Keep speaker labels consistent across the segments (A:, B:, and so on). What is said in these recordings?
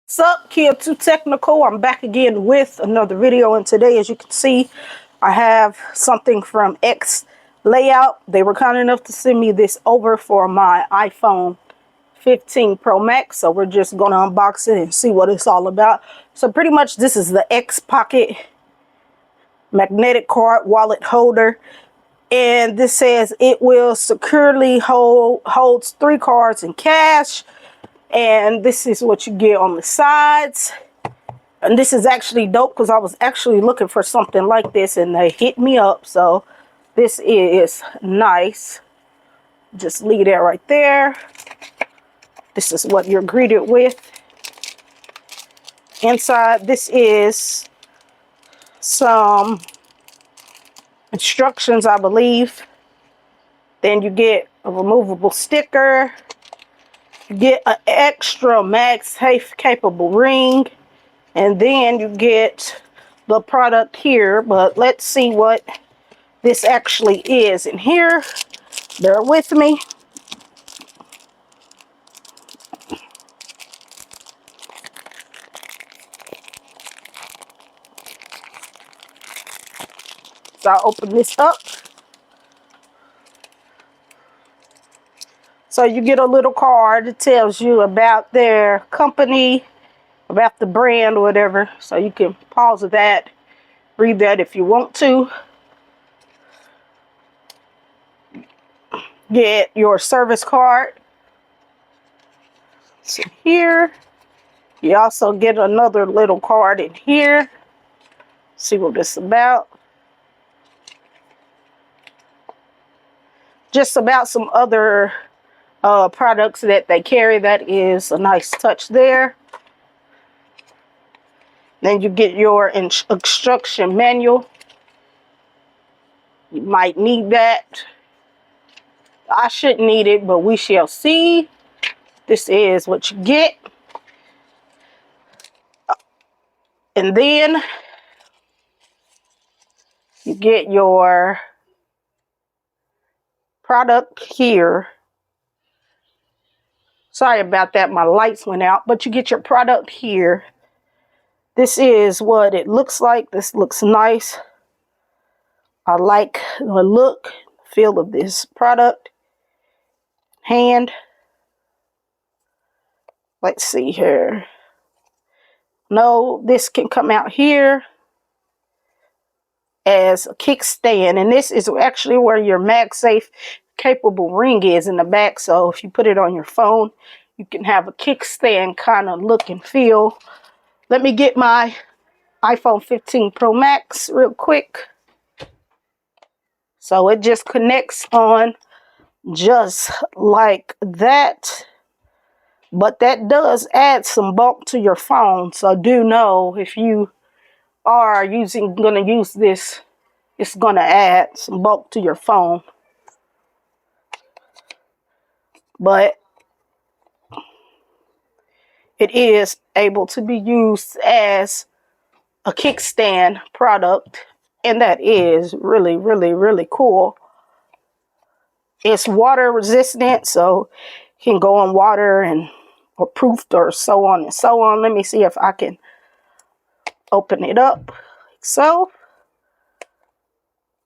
A: What's up, Kia Too Technical? I'm back again with another video, and today, as you can see, I have something from XLayout. They were kind enough to send me this over for my iPhone 15 Pro Max, so we're just going to unbox it and see what it's all about. So pretty much this is the X Pocket magnetic card wallet holder, and this says it will securely holds 3 cards in cash. And this is what you get on the sides. And this is actually dope because I was actually looking for something like this and they hit me up. So this is nice. Just leave that right there. This is what you're greeted with. Inside, this is some instructions, I believe. Then you get a removable sticker. You get an extra MagSafe capable ring. And then you get the product here, but let's see what this actually is in here. Bear with me. So I'll open this up. So you get a little card that tells you about their company, about the brand or whatever. So you can pause that, read that if you want to. Get your service card. So here. You also get another little card in here. See what this is about. Just about some other products that they carry. That is a nice touch there. Then you get your instruction manual. You might need that. I shouldn't need it, but we shall see. This is what you get. And then you get your product here. Sorry about that, my lights went out, but you get your product here. This is what it looks like. This looks nice. I like the look, feel of this product. Hand. Let's see here. No, this can come out here as a kickstand, and this is actually where your MagSafe capable ring is in the back. So if you put it on your phone, you can have a kickstand kind of look and feel. Let me get my iPhone 15 Pro Max real quick. So it just connects on just like that. But that does add some bulk to your phone. So do know if you are gonna use this, it's gonna add some bulk to your phone. But it is able to be used as a kickstand product, and that is really, really, really cool. It's water resistant, so it can go on water and or proofed or so on and so on. Let me see if I can open it up like so,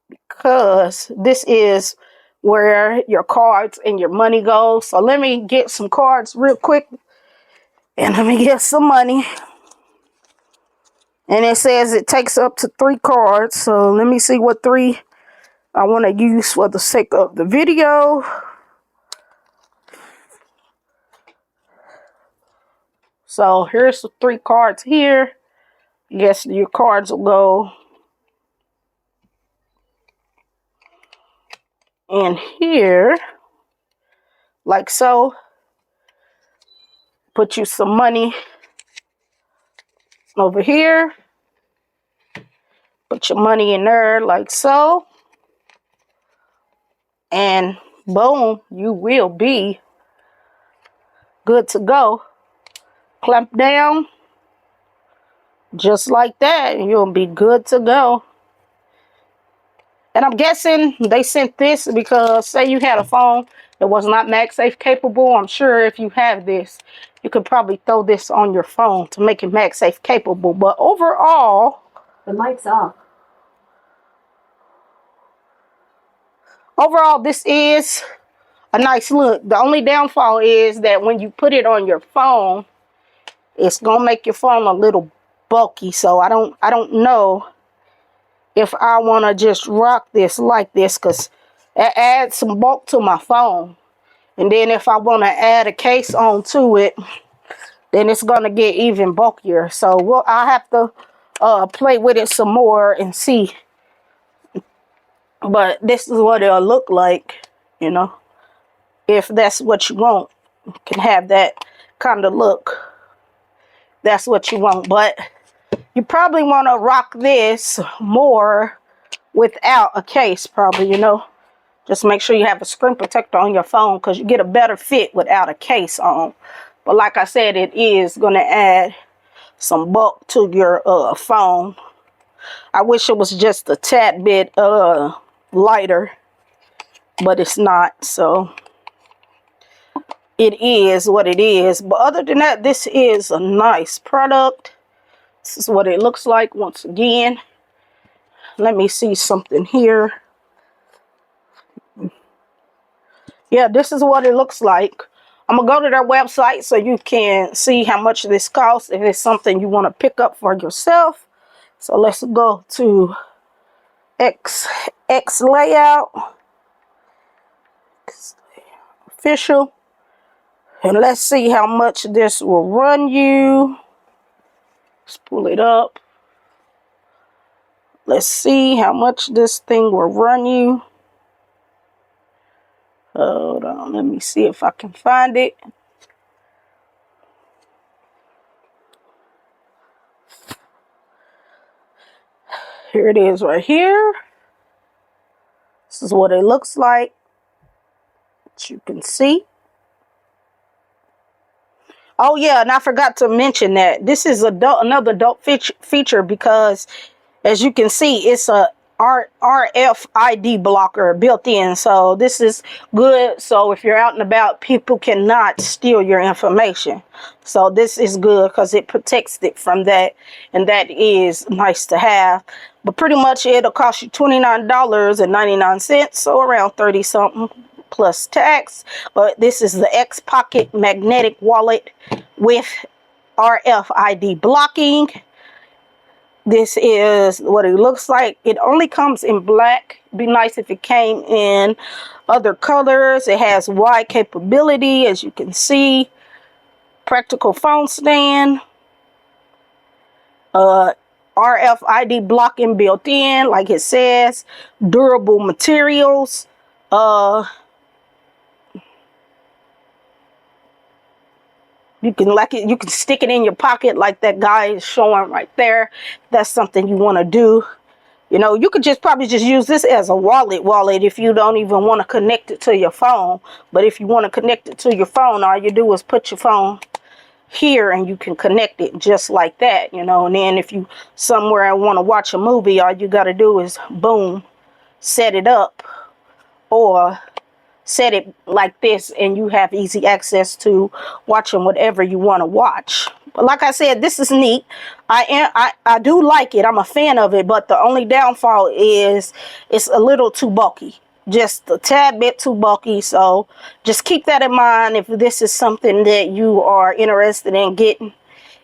A: because this is where your cards and your money goes. So let me get some cards real quick and let me get some money. And it says it takes up to 3 cards. So let me see what 3 I want to use for the sake of the video. So here's the 3 cards here. I guess your cards will go in here like so. Put you some money over here. Put your money in there like so. And boom, you will be good to go. Clamp down just like that, and you'll be good to go. And I'm guessing they sent this because say you had a phone that was not MagSafe capable. I'm sure if you have this, you could probably throw this on your phone to make it MagSafe capable. But overall,
B: the mic's off.
A: Overall, this is a nice look. The only downfall is that when you put it on your phone, it's gonna make your phone a little bulky. So I don't know if I want to just rock this like this, because it adds some bulk to my phone. And then if I want to add a case onto it, then it's gonna get even bulkier. So I'll have to play with it some more and see. But this is what it'll look like, you know. If that's what you want, you can have that kind of look. That's what you want. But you probably want to rock this more without a case, probably, you know. Just make sure you have a screen protector on your phone, because you get a better fit without a case on. But like I said, it is going to add some bulk to your phone. I wish it was just a tad bit lighter, but it's not. So it is what it is. But other than that, this is a nice product. This is what it looks like once again. Let me see something here. Yeah, this is what it looks like. I'm going to go to their website so you can see how much this costs if it's something you want to pick up for yourself. So let's go to XLayout. Official. And let's see how much this will run you. Let's pull it up. Let's see how much this thing will run you. Hold on, let me see if I can find it. Here it is right here. This is what it looks like, as you can see. Oh yeah, and I forgot to mention that this is another dope feature, because as you can see, it's a RFID blocker built in. So this is good. So if you're out and about, people cannot steal your information. So this is good because it protects it from that. And that is nice to have. But pretty much it'll cost you $29.99. So around 30 something plus tax. But this is the X Pocket magnetic wallet with RFID blocking. This is what it looks like. It only comes in black. It'd be nice if it came in other colors. It has wide capability, as you can see. Practical phone stand. RFID blocking built in, like it says. Durable materials. You can stick it in your pocket like that guy is showing right there. That's something you want to do. You know, you could probably just use this as a wallet if you don't even want to connect it to your phone. But if you want to connect it to your phone, all you do is put your phone here and you can connect it just like that, you know. And then if you somewhere want to watch a movie, all you got to do is boom, set it up, or set it like this, and you have easy access to watching whatever you want to watch. But like I said, this is neat. I do like it. I'm a fan of it, but the only downfall is it's a little too bulky. Just a tad bit too bulky. So just keep that in mind if this is something that you are interested in getting.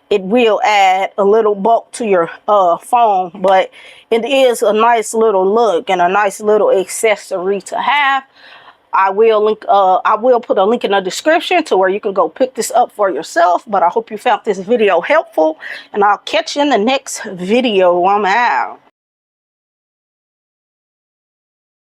A: It will add a little bulk to your phone, but it is a nice little look and a nice little accessory to have. I will put a link in the description to where you can go pick this up for yourself. But I hope you found this video helpful, and I'll catch you in the next video. I'm out.